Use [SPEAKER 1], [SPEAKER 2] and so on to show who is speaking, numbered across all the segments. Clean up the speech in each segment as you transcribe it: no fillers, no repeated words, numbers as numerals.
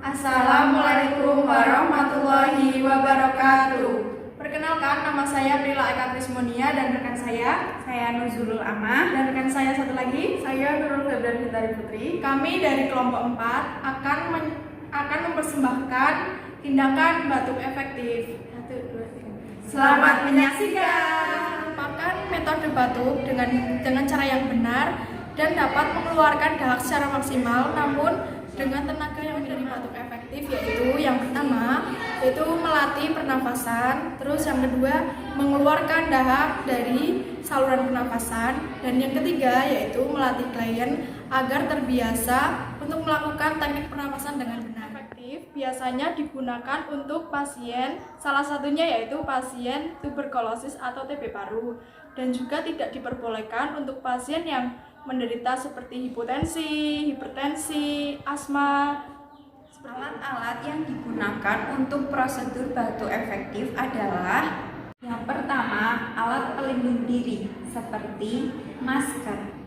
[SPEAKER 1] Assalamualaikum warahmatullahi wabarakatuh. Perkenalkan, nama saya Prila Eka Krismonia dan rekan saya
[SPEAKER 2] Nuzulul Amah,
[SPEAKER 1] dan rekan saya satu lagi,
[SPEAKER 2] saya Nurul Febrian Fitari Putri.
[SPEAKER 1] Kami dari kelompok 4 akan mempersembahkan tindakan batuk efektif. 1, 2, 3.
[SPEAKER 2] Selamat menyaksikan.
[SPEAKER 1] Merupakan metode batuk dengan cara yang benar dan dapat mengeluarkan dahak secara maksimal, namun dengan tenaga yang dari batuk efektif, yaitu yang pertama yaitu melatih pernafasan, terus yang kedua mengeluarkan dahak dari saluran pernafasan, dan yang ketiga yaitu melatih klien agar terbiasa untuk melakukan teknik pernafasan dengan benar. Efektif biasanya digunakan untuk pasien, salah satunya yaitu pasien tuberkulosis atau TB paru, dan juga tidak diperbolehkan untuk pasien yang menderita seperti hipotensi, hipertensi, asma.
[SPEAKER 2] Alat-alat yang digunakan untuk prosedur batuk efektif adalah yang pertama, alat pelindung diri seperti masker.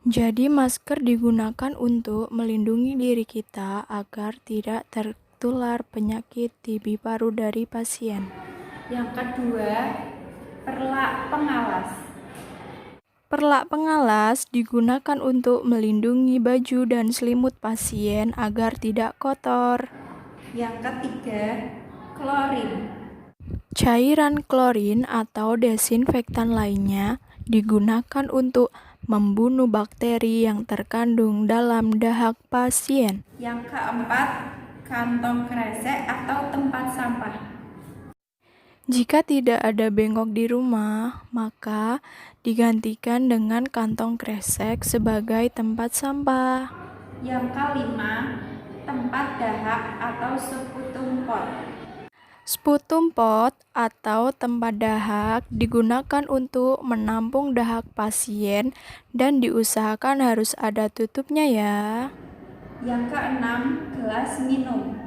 [SPEAKER 3] Jadi masker digunakan untuk melindungi diri kita agar tidak tertular penyakit TB paru dari pasien.
[SPEAKER 2] Yang kedua, perlak pengalas.
[SPEAKER 3] Perlak pengalas digunakan untuk melindungi baju dan selimut pasien agar tidak kotor.
[SPEAKER 2] Yang ketiga, klorin.
[SPEAKER 3] Cairan klorin atau desinfektan lainnya digunakan untuk membunuh bakteri yang terkandung dalam dahak pasien.
[SPEAKER 2] Yang keempat, kantong kresek atau tempat sampah.
[SPEAKER 3] Jika tidak ada bengkok di rumah, maka digantikan dengan kantong kresek sebagai tempat sampah.
[SPEAKER 2] Yang kelima, tempat dahak atau sputum pot.
[SPEAKER 3] Sputum pot atau tempat dahak digunakan untuk menampung dahak pasien dan diusahakan harus ada tutupnya ya.
[SPEAKER 2] Yang keenam, gelas minum.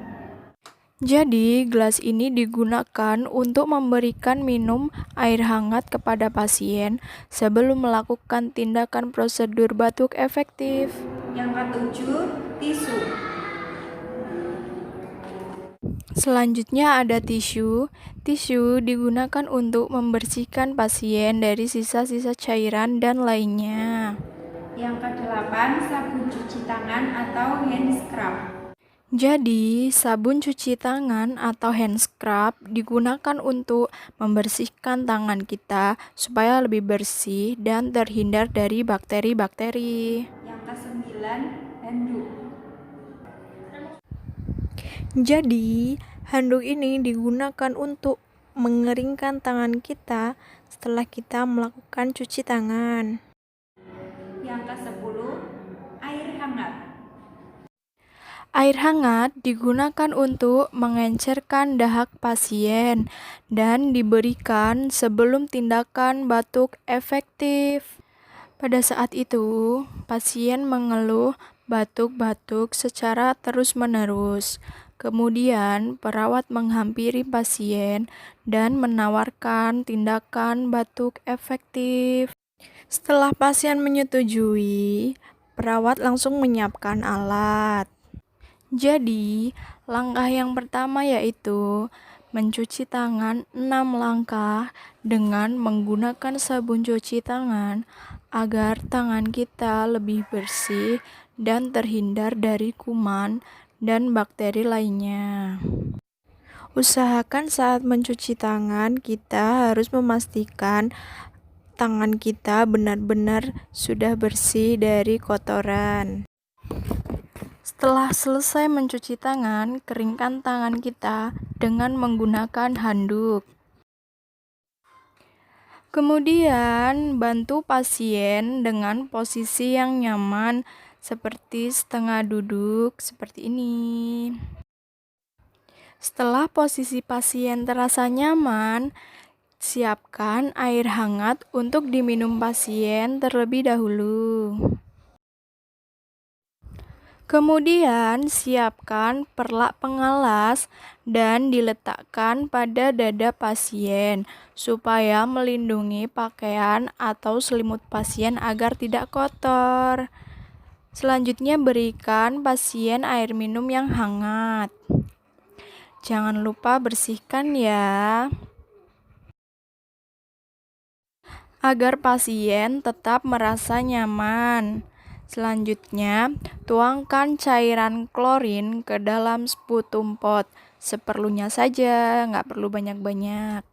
[SPEAKER 3] Jadi, gelas ini digunakan untuk memberikan minum air hangat kepada pasien sebelum melakukan tindakan prosedur batuk efektif.
[SPEAKER 2] Yang ketujuh, tisu.
[SPEAKER 3] Selanjutnya ada tisu. Tisu digunakan untuk membersihkan pasien dari sisa-sisa cairan dan lainnya.
[SPEAKER 2] Yang kedelapan, sabun cuci tangan atau hand scrub.
[SPEAKER 3] Jadi, sabun cuci tangan atau hand scrub digunakan untuk membersihkan tangan kita supaya lebih bersih dan terhindar dari bakteri-bakteri.
[SPEAKER 2] Yang kesembilan, handuk.
[SPEAKER 3] Jadi, handuk ini digunakan untuk mengeringkan tangan kita setelah kita melakukan cuci tangan.
[SPEAKER 2] Yang kesepuluh, air hangat.
[SPEAKER 3] Air hangat digunakan untuk mengencerkan dahak pasien dan diberikan sebelum tindakan batuk efektif. Pada saat itu, pasien mengeluh batuk-batuk secara terus-menerus. Kemudian, perawat menghampiri pasien dan menawarkan tindakan batuk efektif. Setelah pasien menyetujui, perawat langsung menyiapkan alat. Jadi, langkah yang pertama yaitu mencuci tangan 6 langkah dengan menggunakan sabun cuci tangan agar tangan kita lebih bersih dan terhindar dari kuman dan bakteri lainnya. Usahakan saat mencuci tangan kita harus memastikan tangan kita benar-benar sudah bersih dari kotoran. Setelah selesai mencuci tangan, keringkan tangan kita dengan menggunakan handuk. Kemudian, bantu pasien dengan posisi yang nyaman seperti setengah duduk seperti ini. Setelah posisi pasien terasa nyaman, siapkan air hangat untuk diminum pasien terlebih dahulu. Kemudian siapkan perlak pengalas dan diletakkan pada dada pasien supaya melindungi pakaian atau selimut pasien agar tidak kotor. Selanjutnya, berikan pasien air minum yang hangat. Jangan lupa bersihkan ya, agar pasien tetap merasa nyaman. Selanjutnya, tuangkan cairan klorin ke dalam sputum pot. Seperlunya saja, nggak perlu banyak-banyak.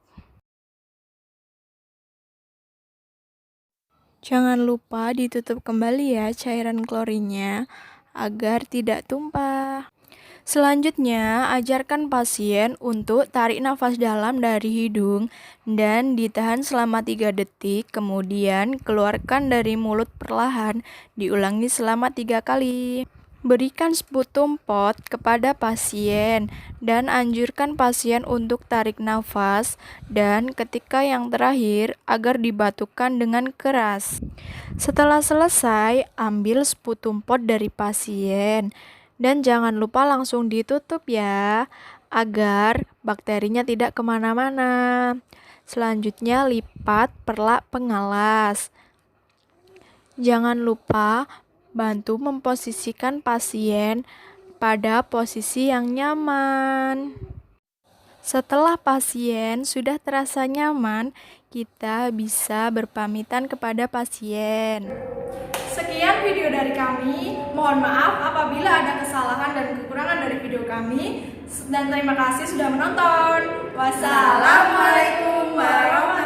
[SPEAKER 3] Jangan lupa ditutup kembali ya cairan klorinnya, agar tidak tumpah. Selanjutnya, ajarkan pasien untuk tarik nafas dalam dari hidung dan ditahan selama 3 detik, kemudian keluarkan dari mulut perlahan, diulangi selama 3 kali. Berikan sputum pot kepada pasien dan anjurkan pasien untuk tarik nafas dan ketika yang terakhir agar dibatukan dengan keras. Setelah selesai, ambil sputum pot dari pasien. Dan jangan lupa langsung ditutup ya, agar bakterinya tidak kemana-mana. Selanjutnya, lipat perlak pengalas. Jangan lupa bantu memposisikan pasien pada posisi yang nyaman. Setelah pasien sudah terasa nyaman, kita bisa berpamitan kepada pasien.
[SPEAKER 1] Sekian video dari kami. Mohon maaf apabila ada kesalahan dan kekurangan dari video kami. Dan terima kasih sudah menonton. Wassalamualaikum warahmatullahi wabarakatuh.